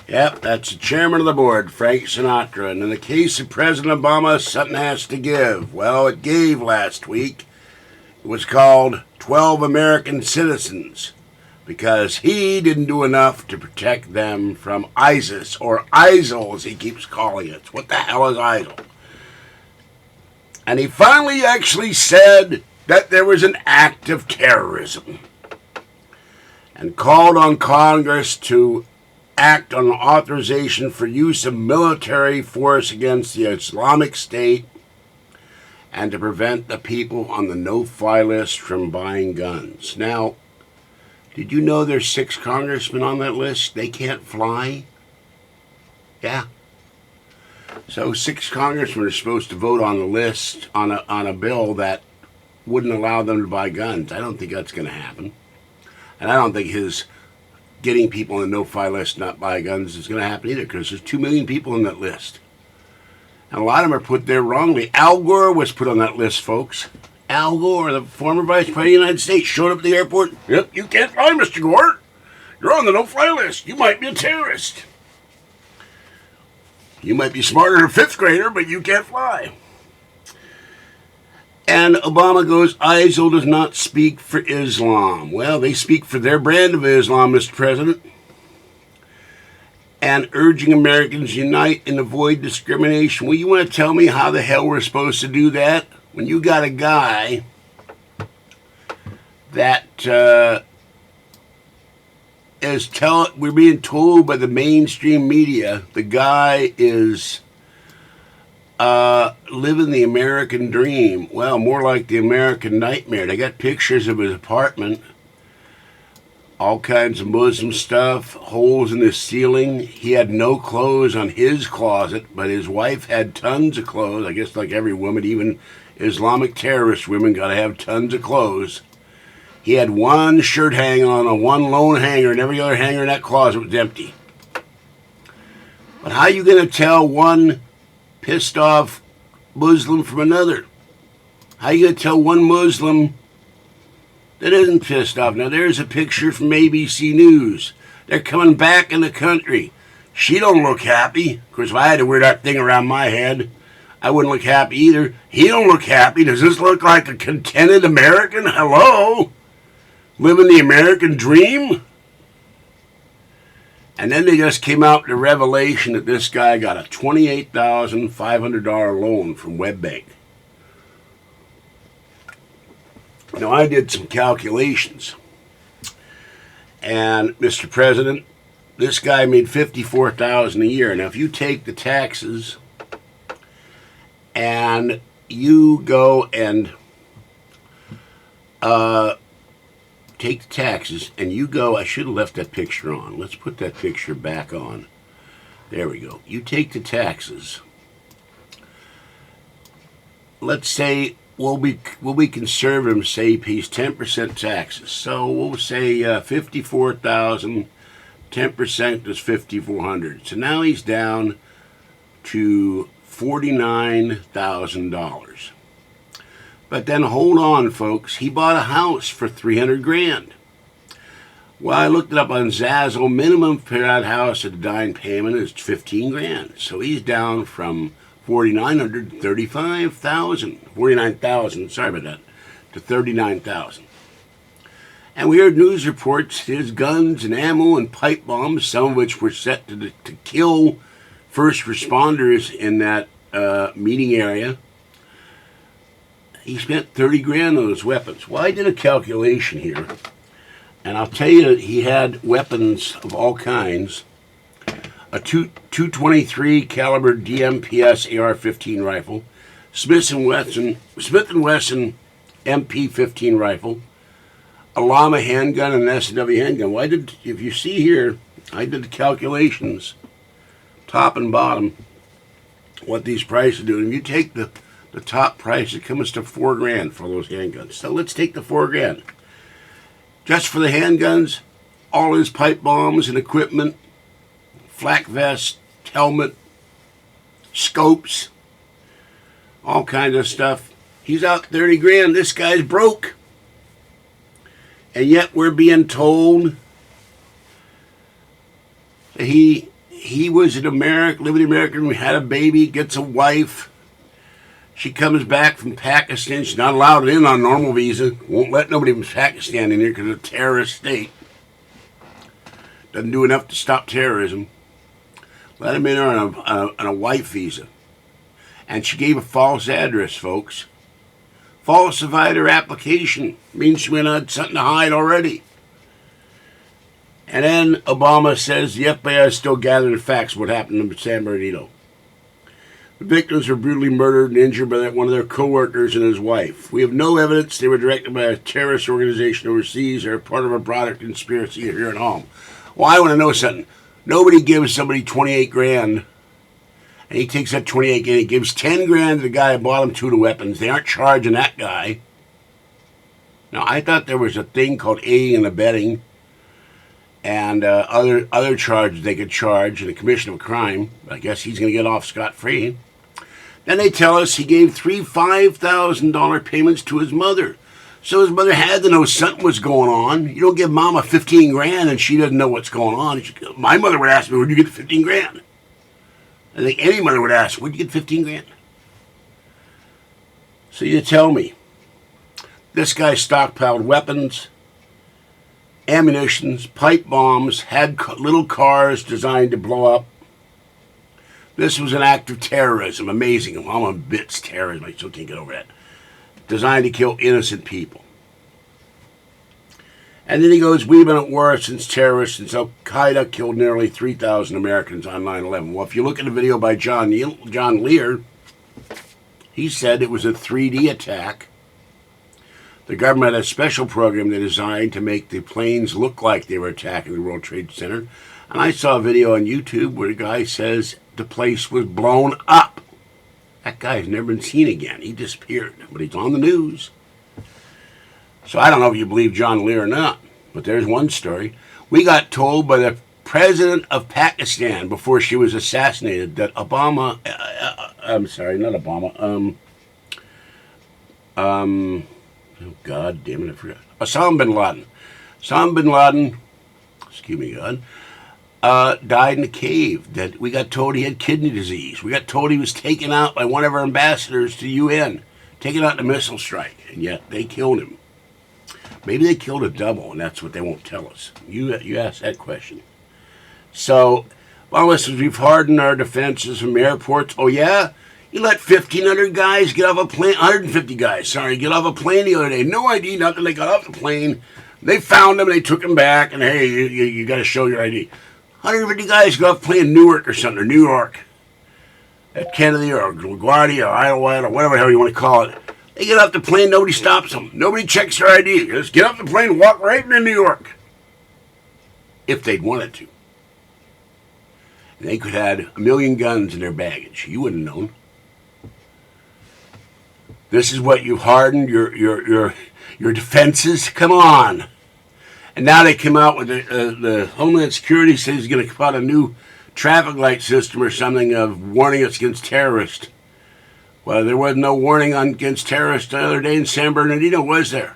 Yep, that's the chairman of the board, Frank Sinatra. And in the case of President Obama, something has to give. Well, it gave last week. It was called 12 American Citizens because he didn't do enough to protect them from ISIS, or ISIL as he keeps calling it. What the hell is ISIL? And he finally actually said that there was an act of terrorism and called on Congress to act on authorization for use of military force against the Islamic State and to prevent the people on the no-fly list from buying guns. Now, did you know there's 6 congressmen on that list? They can't fly? Yeah. So 6 congressmen are supposed to vote on the list on a bill that wouldn't allow them to buy guns. I don't think that's going to happen. And I don't think his getting people on the no-fly list not buy guns is going to happen either, because there's 2 million people on that list. And a lot of them are put there wrongly. Al Gore was put on that list, folks. Al Gore, the former vice president of the United States, showed up at the airport. Yep, you can't fly, Mr. Gore. You're on the no-fly list. You might be a terrorist. You might be smarter than a 5th grader, but you can't fly. And Obama goes, ISIL does not speak for Islam. Well, they speak for their brand of Islam, Mr. President. And urging Americans unite and avoid discrimination. Well, you want to tell me how the hell we're supposed to do that? When you got a guy that we're being told by the mainstream media, the guy is living the American dream. Well, more like the American nightmare. They got pictures of his apartment. All kinds of Muslim stuff, holes in the ceiling. He had no clothes on his closet, but his wife had tons of clothes. I guess like every woman, even Islamic terrorist women, got to have tons of clothes. He had one shirt hanging on a one lone hanger, and every other hanger in that closet was empty. But how are you going to tell one pissed off Muslim from another? How are you going to tell one Muslim that isn't pissed off? Now, there's a picture from ABC News. They're coming back in the country. She don't look happy. Of course, if I had to wear that thing around my head, I wouldn't look happy either. He don't look happy. Does this look like a contented American? Hello? Living the American dream? And then they just came out with the revelation that this guy got a $28,500 loan from WebBank. Now, I did some calculations. And, Mr. President, this guy made $54,000 a year. Now, if you take the taxes and you go and take the taxes and you go, I should have left that picture on. Let's put that picture back on. There we go. You take the taxes. Let's say we'll be conservative and say he pays 10% taxes. So we'll say 54,000, 10% is 5,400. So now he's down to $49,000. But then hold on, folks. He bought a house for $300,000. Well, I looked it up on Zazzle. Minimum for that house at a down payment is $15,000. So he's down from $4,900 to $35,000. $49,000. Sorry about that. To $39,000. And we heard news reports his guns and ammo and pipe bombs, some of which were set to kill first responders in that meeting area. He spent $30,000 on those weapons. Well, I did a calculation here, and I'll tell you, he had weapons of all kinds. A .223 caliber DMPS AR-15 rifle, Smith & Wesson MP-15 rifle, a Llama handgun, and an S&W handgun. Well, if you see here, I did the calculations, top and bottom, what these prices do. And if you take the top price, it comes to $4,000 for those handguns. So let's take the $4,000. Just for the handguns, all his pipe bombs and equipment, flak vest, helmet, scopes, all kinds of stuff. He's out $30,000. This guy's broke. And yet we're being told that he he was in America, living in America, had a baby, gets a wife. She comes back from Pakistan. She's not allowed in on a normal visa. Won't let nobody from Pakistan in here because it's a terrorist state. Doesn't do enough to stop terrorism. Let him in on a wife visa. And she gave a false address, folks. Falsified her application. Means she went on something to hide already. And then Obama says the FBI is still gathering facts of what happened in San Bernardino. The victims were brutally murdered and injured by one of their co-workers and his wife. We have no evidence they were directed by a terrorist organization overseas or part of a broader conspiracy here at home. Well, I want to know something. Nobody gives somebody 28 grand, and he takes that 28 grand, he gives 10 grand to the guy who bought him 2 of the weapons. They aren't charging that guy. Now, I thought there was a thing called aiding and abetting, and other charges they could charge in the commission of a crime. I guess he's going to get off scot-free. Then they tell us he gave 3 $5,000 payments to his mother. So his mother had to know something was going on. You don't give mama 15 grand and she doesn't know what's going on. My mother would ask me, where'd you get the 15 grand? I think any mother would ask, where'd you get 15 grand? So you tell me, this guy stockpiled weapons, ammunitions, pipe bombs, had little cars designed to blow up. This was an act of terrorism. Amazing. I'm on bits terrorism. I still can't get over that. Designed to kill innocent people. And then he goes, we've been at war since terrorists, since Al-Qaeda killed nearly 3,000 Americans on 9/11. Well, if you look at the video by John Lear, he said it was a 3D attack. The government had a special program they designed to make the planes look like they were attacking the World Trade Center. And I saw a video on YouTube where the guy says the place was blown up. That guy's never been seen again. He disappeared, but he's on the news. So I don't know if you believe John Lear or not, but there's one story. We got told by the president of Pakistan before she was assassinated that Obama, I'm sorry, not Obama, oh God damn it, I forgot. Osama bin Laden. Osama bin Laden, excuse me, God, died in a cave. That we got told he had kidney disease. We got told he was taken out by one of our ambassadors to UN, taken out in a missile strike, and yet they killed him. Maybe they killed a double, and that's what they won't tell us. You asked that question. So, well, listen, we've hardened our defenses from airports. Oh, yeah? You let 1,500 guys get off a plane, 150 guys, sorry, get off a plane the other day. No ID, nothing. They got off the plane. They found them, and they took them back, and hey, you got to show your ID. 150 guys got off a plane in Newark or something, or New York, at Kennedy or LaGuardia or Idlewild or whatever the hell you want to call it. They get off the plane, nobody stops them. Nobody checks their ID. Just get off the plane and walk right into New York. If they'd wanted to. And they could have had 1 million guns in their baggage. You wouldn't have known. This is what you've hardened your defenses? Come on. And now they come out with the Homeland Security says he's going to come out a new traffic light system or something of warning us against terrorists. Well, there was no warning against terrorists the other day in San Bernardino, was there?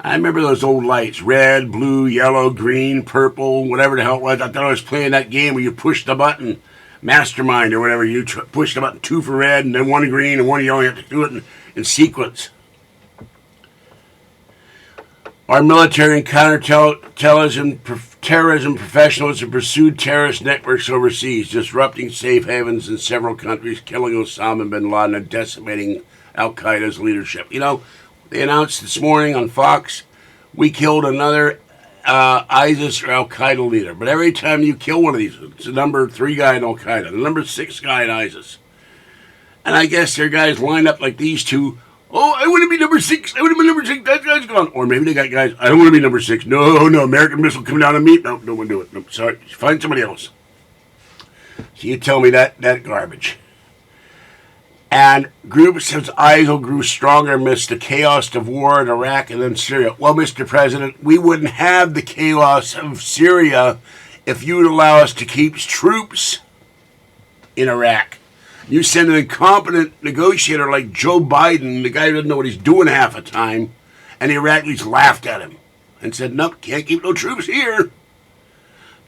I remember those old lights, red, blue, yellow, green, purple, whatever the hell it was. I thought I was playing that game where you push the button, Mastermind or whatever. You push the button, 2 for red, and then 1 green, and 1 yellow. You have to do it in sequence. Our military and counterterrorism professionals have pursued terrorist networks overseas, disrupting safe havens in several countries, killing Osama bin Laden and decimating Al-Qaeda's leadership. You know, they announced this morning on Fox, we killed another ISIS or Al-Qaeda leader. But every time you kill one of these, it's the number 3 guy in Al-Qaeda, the number 6 guy in ISIS. And I guess their guys lined up like these two. Oh, I want to be number 6. I want to be number 6. That guy's gone. Or maybe they got guys, I don't want to be number 6. No, American missile coming down on me. No, don't want to do it. No, sorry. Find somebody else. So you tell me that garbage. And groups as ISIL grew stronger amidst the chaos of war in Iraq and then Syria. Well, Mr. President, we wouldn't have the chaos of Syria if you would allow us to keep troops in Iraq. You send an incompetent negotiator like Joe Biden, the guy who doesn't know what he's doing half the time, and the Iraqis laughed at him and said, nope, can't keep no troops here.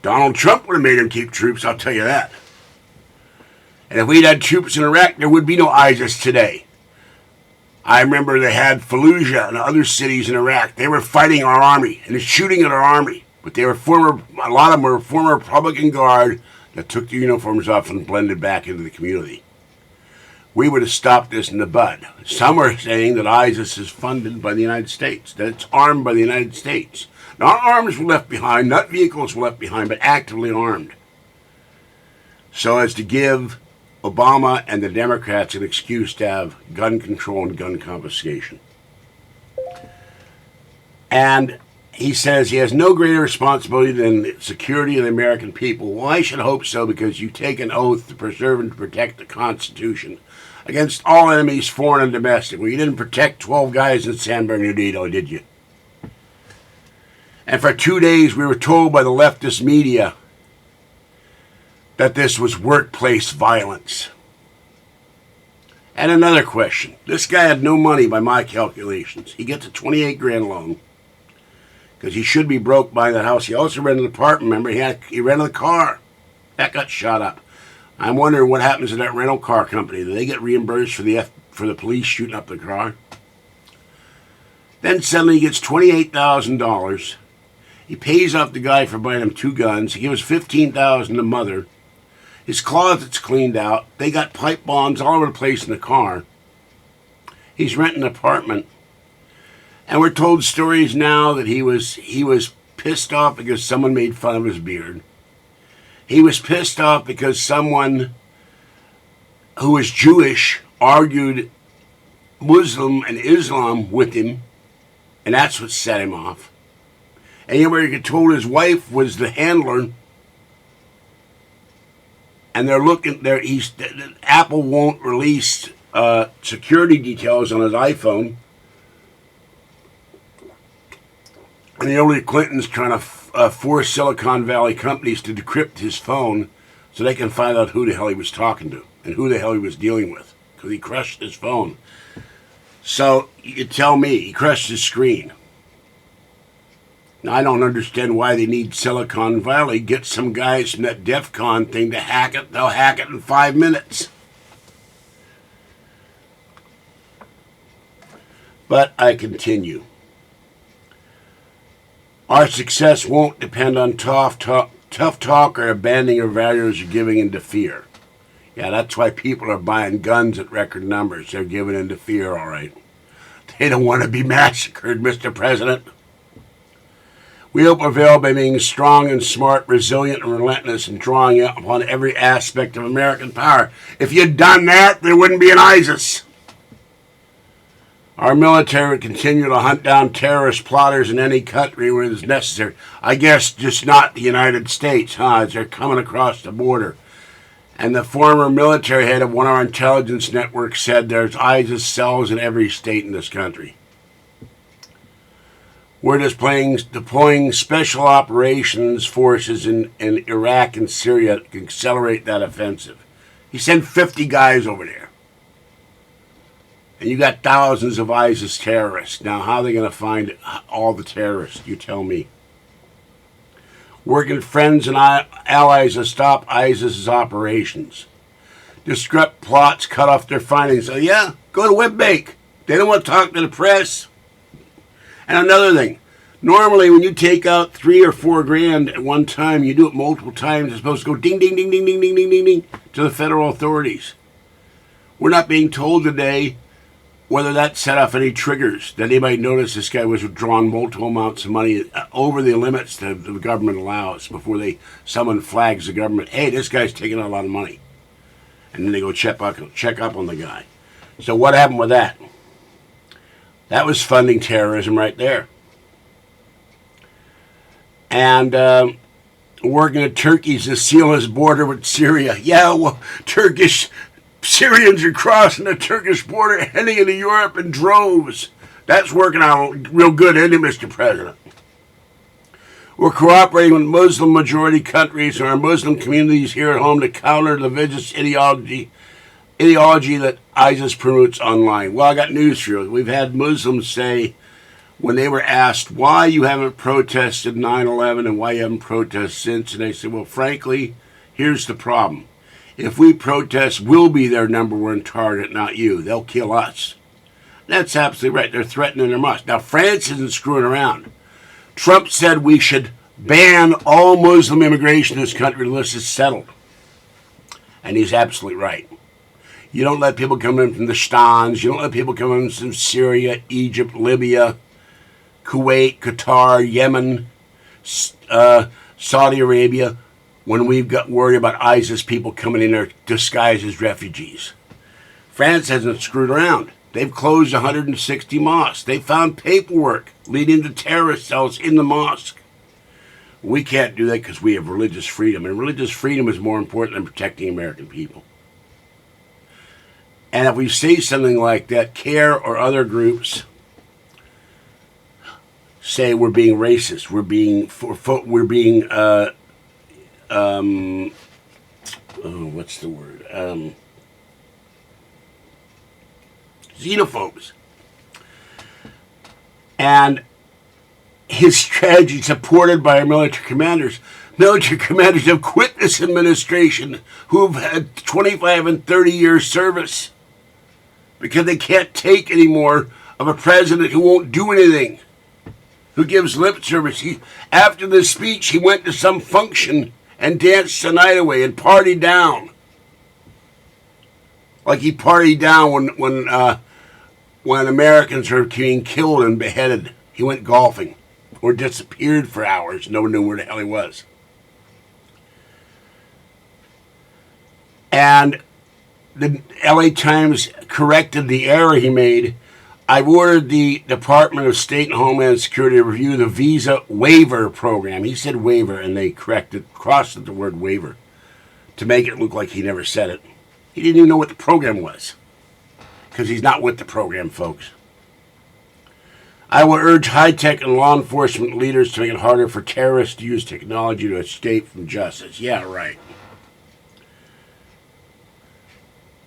Donald Trump would have made him keep troops, I'll tell you that. And if we'd had troops in Iraq, there would be no ISIS today. I remember they had Fallujah and other cities in Iraq. They were fighting our army and shooting at our army. But they were a lot of them were former Republican Guard that took the uniforms off and blended back into the community. We would have stopped this in the bud. Some are saying that ISIS is funded by the United States, that it's armed by the United States. Not arms were left behind, not vehicles were left behind, but actively armed. So as to give Obama and the Democrats an excuse to have gun control and gun confiscation. And he says he has no greater responsibility than the security of the American people. Well, I should hope so, because you take an oath to preserve and protect the Constitution against all enemies, foreign and domestic. Well, you didn't protect 12 guys in San Bernardino, did you? And for 2 days, we were told by the leftist media that this was workplace violence. And another question. This guy had no money by my calculations. He gets a 28 grand loan because he should be broke buying that house. He also rented an apartment. Remember, he rented a car. That got shot up. I'm wondering what happens to that rental car company. Do they get reimbursed for the police shooting up the car? Then suddenly he gets $28,000. He pays off the guy for buying him 2 guns. He gives $15,000 to mother. His closet's cleaned out. They got pipe bombs all over the place in the car. He's renting an apartment. And we're told stories now that he was pissed off because someone made fun of his beard. He was pissed off because someone who was Jewish argued Muslim and Islam with him, and that's what set him off. And you were told his wife was the handler, and they're looking there. Apple won't release security details on his iPhone, and the Hillary Clinton's trying to force Silicon Valley companies to decrypt his phone so they can find out who the hell he was talking to and who the hell he was dealing with, because he crushed his phone. So you tell me, he crushed his screen. Now, I don't understand why they need Silicon Valley. Get some guys from that DEF CON thing to hack it. They'll hack it in 5 minutes. But I continue. Our success won't depend on tough talk or abandoning our values or giving into fear. Yeah, that's why people are buying guns at record numbers. They're giving into fear, all right. They don't want to be massacred, Mr. President. We will prevail by being strong and smart, resilient and relentless, and drawing upon every aspect of American power. If you'd done that, there wouldn't be an ISIS. Our military would continue to hunt down terrorist plotters in any country where it is necessary. I guess just not the United States, as they're coming across the border. And the former military head of one of our intelligence networks said there's ISIS cells in every state in this country. We're deploying special operations forces in Iraq and Syria to accelerate that offensive. He sent 50 guys over there. And you got thousands of ISIS terrorists. Now, how are they going to find all the terrorists? You tell me. Working with friends and allies to stop ISIS's operations. Disrupt plots, cut off their findings. So, yeah, go to WebBake. They don't want to talk to the press. And another thing. Normally, when you take out 3 or 4 grand at one time, you do it multiple times. It's supposed to go ding, ding, ding, ding, ding, ding, ding, ding, ding to the federal authorities. We're not being told today whether that set off any triggers. That anybody noticed this guy was withdrawing multiple amounts of money over the limits that the government allows before someone flags the government. Hey, this guy's taking out a lot of money. And then they go check up on the guy. So what happened with that? That was funding terrorism right there. And working at Turkey's to seal his border with Syria. Yeah, well, Syrians are crossing the Turkish border, heading into Europe in droves. That's working out real good, isn't it, Mr. President? We're cooperating with Muslim-majority countries and our Muslim communities here at home to counter the vicious ideology that ISIS promotes online. Well, I got news for you. We've had Muslims say, when they were asked why you haven't protested 9/11 and why you haven't protested since, and they said, well, frankly, here's the problem. If we protest, we'll be their number one target, not you. They'll kill us. That's absolutely right. They're threatening their mosque. Now, France isn't screwing around. Trump said we should ban all Muslim immigration in this country unless it's settled. And he's absolutely right. You don't let people come in from the Stans. You don't let people come in from Syria, Egypt, Libya, Kuwait, Qatar, Yemen, Saudi Arabia, when we've got worried about ISIS people coming in there disguised as refugees. France hasn't screwed around. They've closed 160 mosques. They found paperwork leading to terrorist cells in the mosque. We can't do that because we have religious freedom, and religious freedom is more important than protecting American people. And if we say something like that, CARE or other groups say we're being racist, what's the word? Xenophobes. And his strategy, supported by our military commanders have quit this administration who've had 25 and 30 years service because they can't take any more of a president who won't do anything, who gives lip service. After the speech, he went to some function and danced the night away and partied down. Like he partied down when Americans were being killed and beheaded. He went golfing or disappeared for hours. No one knew where the hell he was. And the LA Times corrected the error he made. I've ordered the Department of State and Homeland Security to review the visa waiver program. He said waiver, and they crossed the word waiver to make it look like he never said it. He didn't even know what the program was because he's not with the program, folks. I will urge high-tech and law enforcement leaders to make it harder for terrorists to use technology to escape from justice. Yeah, right.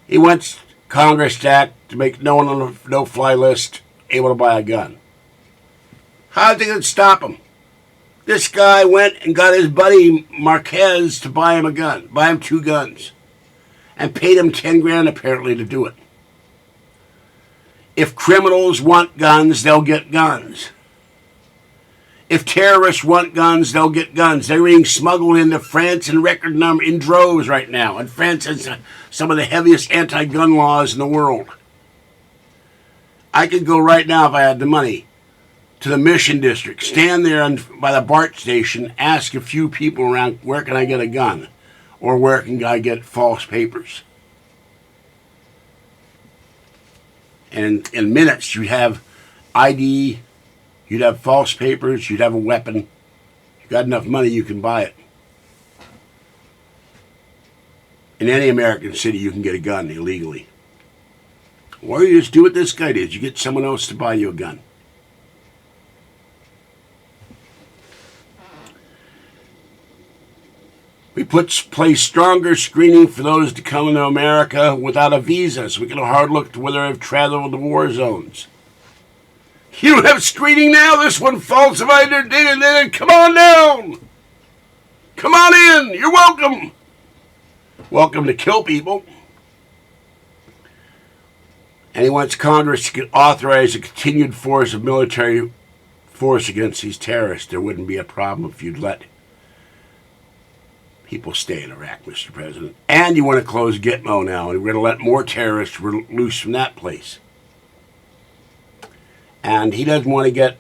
He wants Congress to act to make no one on the no-fly list able to buy a gun. How are they going to stop him? This guy went and got his buddy Marquez to buy him a gun, buy him 2 guns, and paid him $10,000 apparently to do it. If criminals want guns, they'll get guns. If terrorists want guns, they'll get guns. They're being smuggled into France in record number, in droves right now. And France has some of the heaviest anti-gun laws in the world. I could go right now if I had the money to the Mission District, stand there by the BART station, ask a few people around, where can I get a gun? Or where can I get false papers? And in minutes, you'd have ID, you'd have false papers, you'd have a weapon. You got enough money, you can buy it. In any American city, you can get a gun illegally. Or you just do what this guy did. You get someone else to buy you a gun. We place stronger screening for those to come into America without a visa, so we get a hard look to whether they've traveled to war zones. You don't have screening now? This one falsified their data. Come on down. Come on in. You're welcome. Welcome to kill people. And he wants Congress to authorize a continued force of military force against these terrorists. There wouldn't be a problem if you'd let people stay in Iraq, Mr. President. And you want to close Gitmo now, and we're going to let more terrorists loose from that place. And he doesn't want to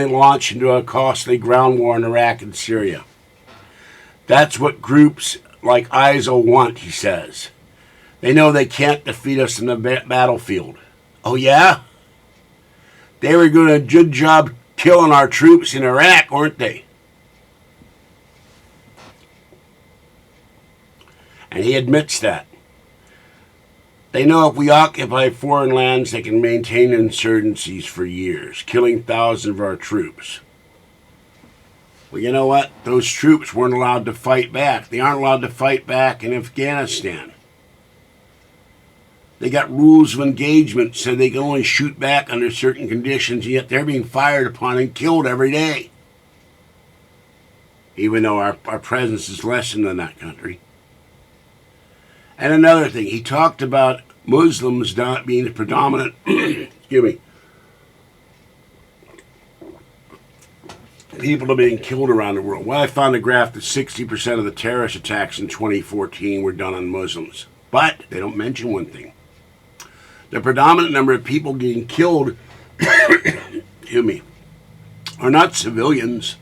launch into a costly ground war in Iraq and Syria. That's what groups like ISIL want, he says. They know they can't defeat us in the battlefield. Oh, yeah? They were doing a good job killing our troops in Iraq, weren't they? And he admits that. They know if we occupy foreign lands, they can maintain insurgencies for years, killing thousands of our troops. Well, you know what? Those troops weren't allowed to fight back. They aren't allowed to fight back in Afghanistan. They got rules of engagement, so they can only shoot back under certain conditions, yet they're being fired upon and killed every day. Even though our presence is lessened in that country. And another thing, he talked about Muslims not being the predominant, excuse me, people are being killed around the world. Well, I found a graph that 60% of the terrorist attacks in 2014 were done on Muslims. But they don't mention one thing. The predominant number of people getting killed, excuse me, are not civilians.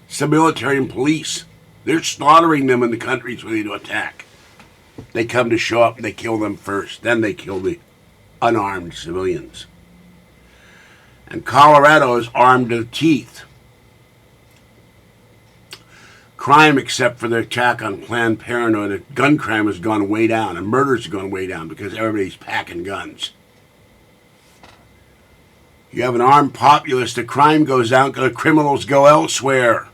It's the military and police. They're slaughtering them in the countries where they do attack. They come to show up and they kill them first. Then they kill the unarmed civilians. And Colorado is armed to the teeth. Crime, except for the attack on Planned Parenthood, gun crime has gone way down, and murders have gone way down because everybody's packing guns. You have an armed populace, the crime goes down because the criminals go elsewhere.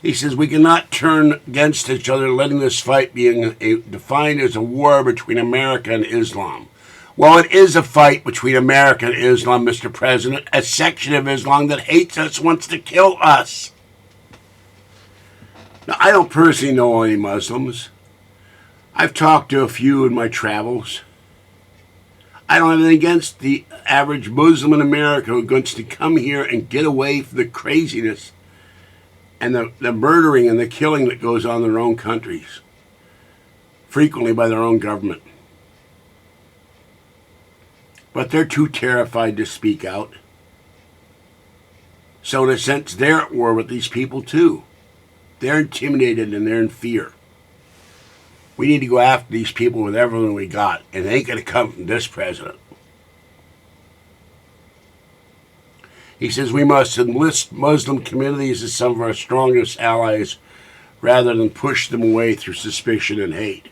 He says we cannot turn against each other, letting this fight being defined as a war between America and Islam. Well, it is a fight between America and Islam, Mr. President. A section of Islam that hates us wants to kill us. Now, I don't personally know any Muslims. I've talked to a few in my travels. I don't have anything against the average Muslim in America who wants to come here and get away from the craziness and the murdering and the killing that goes on in their own countries, frequently by their own government. But they're too terrified to speak out. So in a sense, they're at war with these people too. They're intimidated and they're in fear. We need to go after these people with everything we got, and it ain't going to come from this president. He says we must enlist Muslim communities as some of our strongest allies rather than push them away through suspicion and hate.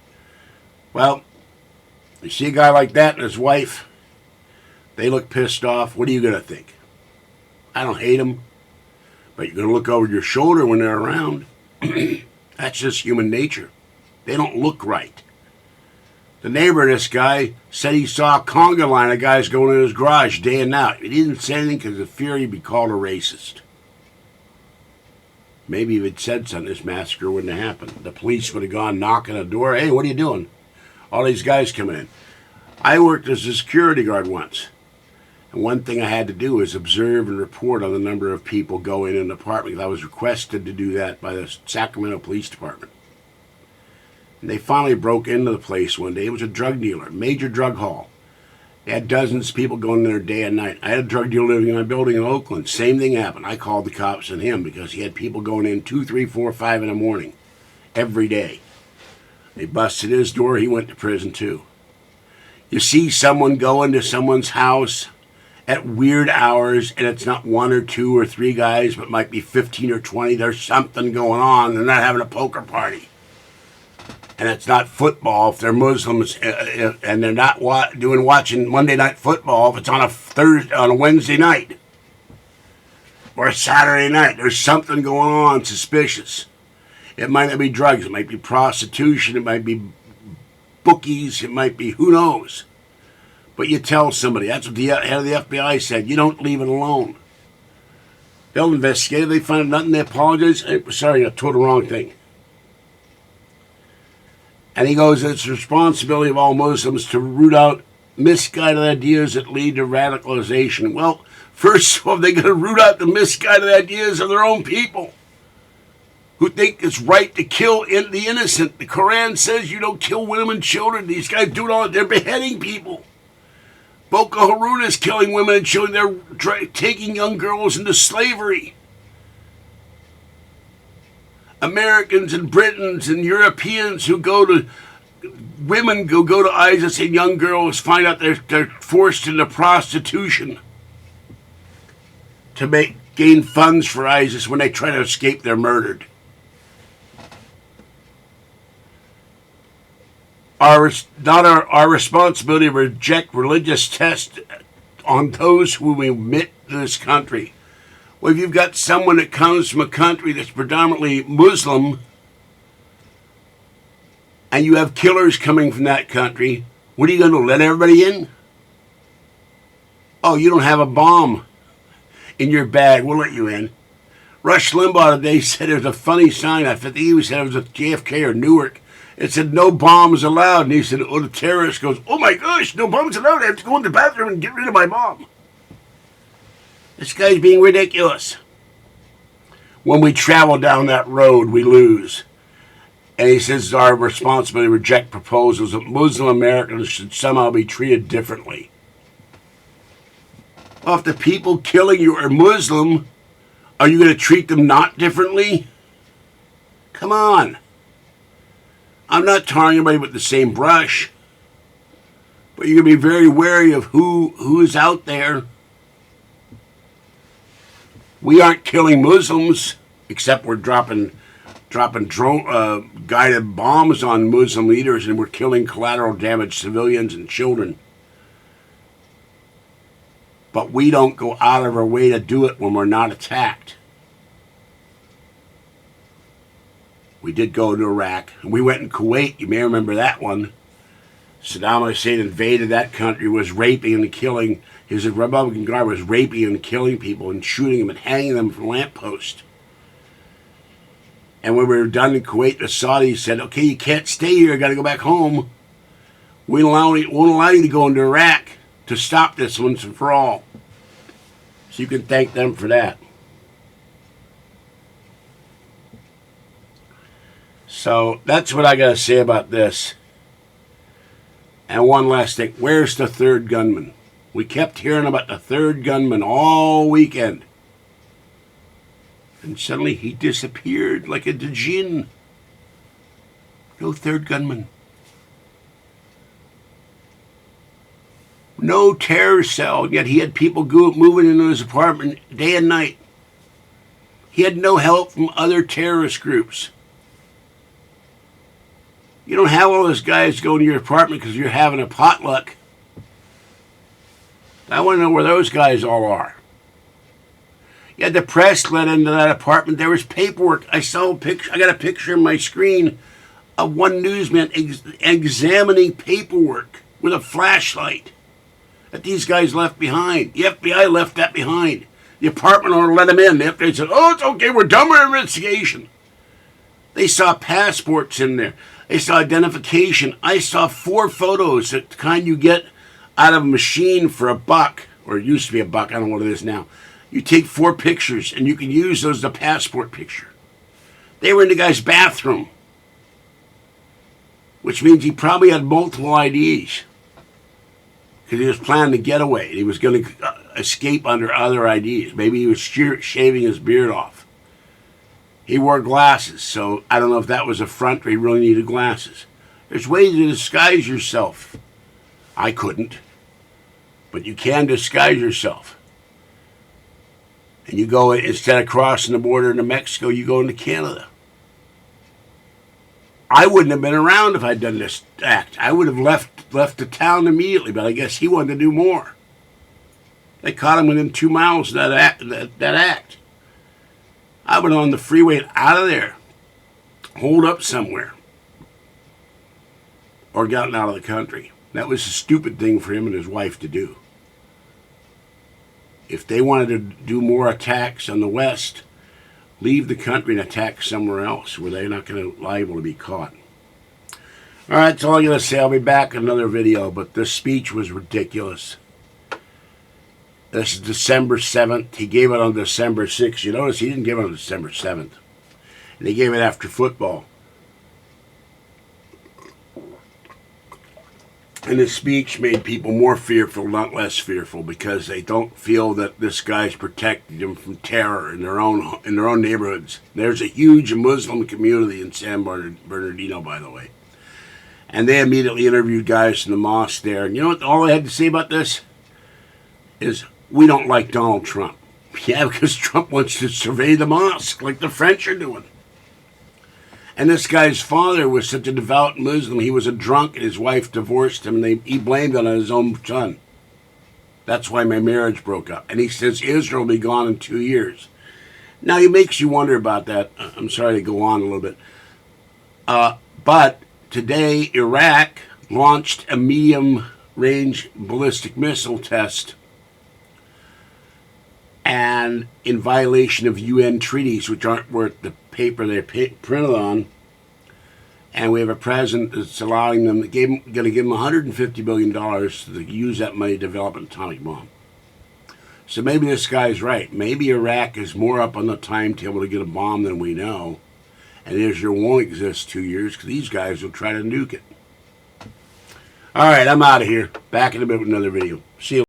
Well, you see a guy like that and his wife, they look pissed off. What are you going to think? I don't hate them, but you're going to look over your shoulder when they're around. That's just human nature. They don't look right. The neighbor of this guy said he saw a conga line of guys going in his garage day and night. He didn't say anything because of fear he'd be called a racist. Maybe if he'd said something, this massacre wouldn't have happened. The police would have gone knocking on the door. Hey, what are you doing? All these guys coming in. I worked as a security guard once. And one thing I had to do was observe and report on the number of people going in an apartment. I was requested to do that by the Sacramento Police Department. And they finally broke into the place one day. It was a drug dealer, major drug haul. They had dozens of people going in there day and night. I had a drug dealer living in my building in Oakland. Same thing happened. I called the cops on him because he had people going in 2, 3, 4, 5 in the morning every day. They busted his door. He went to prison too. You see someone go into someone's house at weird hours, and it's not 1 or 2 or 3 guys, but might be 15 or 20. There's something going on. They're not having a poker party. And it's not football if they're Muslims, and they're not watching Monday Night Football if it's on a Wednesday night or a Saturday night. There's something going on suspicious. It might not be drugs. It might be prostitution. It might be bookies. It might be who knows. But you tell somebody. That's what the head of the FBI said. You don't leave it alone. They'll investigate. If they find nothing, they apologize. Hey, sorry, I told the wrong thing. And he goes, it's the responsibility of all Muslims to root out misguided ideas that lead to radicalization. Well, first of all, they're going to root out the misguided ideas of their own people who think it's right to kill the innocent. The Quran says you don't kill women and children. These guys do it all. They're beheading people. Boko Haram is killing women and children. They're taking young girls into slavery. Americans and Britons and Europeans who go to ISIS, and young girls find out they're forced into prostitution to gain funds for ISIS. When they try to escape, they're murdered. Our responsibility to reject religious tests on those who we admit to this country. Well, if you've got someone that comes from a country that's predominantly Muslim, and you have killers coming from that country, what are you going to let everybody in? Oh, you don't have a bomb in your bag, we'll let you in. Rush Limbaugh today said there's a funny sign. I think he said it was at JFK or Newark. It said no bombs allowed. And he said, oh, the terrorist goes, oh my gosh, no bombs allowed. I have to go in the bathroom and get rid of my bomb. This guy's being ridiculous. When we travel down that road, we lose. And he says it's our responsibility to reject proposals that Muslim Americans should somehow be treated differently. Well, if the people killing you are Muslim, are you going to treat them not differently? Come on. I'm not tarring anybody with the same brush. But you're going to be very wary of who is out there. We aren't killing Muslims, except we're dropping drone guided bombs on Muslim leaders, and we're killing collateral damage civilians and children. But we don't go out of our way to do it when we're not attacked. We did go to Iraq, and we went in Kuwait. You may remember that one. Saddam Hussein invaded that country, was raping and killing. His Republican Guard was raping and killing people and shooting them and hanging them from lampposts. And when we were done in Kuwait, the Saudis said, okay, you can't stay here. You got to go back home. We won't allow you to go into Iraq to stop this once and for all. So you can thank them for that. So that's what I got to say about this. And one last thing. Where's the third gunman? We kept hearing about the third gunman all weekend. And suddenly he disappeared like a djinn. No third gunman. No terror cell, yet he had people moving into his apartment day and night. He had no help from other terrorist groups. You don't have all those guys going to your apartment because you're having a potluck. I want to know where those guys all are. You had the press let into that apartment. There was paperwork. I saw a picture. I got a picture on my screen of one newsman examining paperwork with a flashlight that these guys left behind. The FBI left that behind. The apartment owner let them in. The FBI said, oh, it's okay, we're done with our investigation. They saw passports in there. They saw identification. I saw 4 photos, the kind you get out of a machine for $1, or it used to be $1. I don't know what it is now. You take 4 pictures, and you can use those as a passport picture. They were in the guy's bathroom, which means he probably had multiple IDs because he was planning to get away. He was going to escape under other IDs. Maybe he was shaving his beard off. He wore glasses, so I don't know if that was a front or he really needed glasses. There's ways to disguise yourself. I couldn't, but you can disguise yourself. And you go, instead of crossing the border into Mexico, you go into Canada. I wouldn't have been around if I'd done this act. I would have left the town immediately, but I guess he wanted to do more. They caught him within 2 miles of that act. I went on the freeway and out of there, holed up somewhere, or gotten out of the country. That was a stupid thing for him and his wife to do. If they wanted to do more attacks on the West, leave the country and attack somewhere else where they're not going to liable to be caught. All right, that's all I'm going to say. I'll be back in another video, but this speech was ridiculous. This is December 7th. He gave it on December 6th. You notice he didn't give it on December 7th. And he gave it after football. And his speech made people more fearful, not less fearful, because they don't feel that this guy's protecting them from terror in their own neighborhoods. There's a huge Muslim community in San Bernardino, by the way. And they immediately interviewed guys from the mosque there. And you know what all they had to say about this? Is, we don't like Donald Trump. Yeah, because Trump wants to survey the mosque like the French are doing. And this guy's father was such a devout Muslim. He was a drunk and his wife divorced him and he blamed it on his own son. That's why my marriage broke up. And he says Israel will be gone in 2 years. Now, it makes you wonder about that. I'm sorry to go on a little bit. But today Iraq launched a medium-range ballistic missile test, and in violation of UN treaties, which aren't worth the paper they're printed on. And we have a president that's allowing them, going to give them $150 billion to use that money to develop an atomic bomb. So maybe this guy's right. Maybe Iraq is more up on the timetable to get a bomb than we know. And Israel won't exist 2 years because these guys will try to nuke it. All right, I'm out of here. Back in a bit with another video. See you.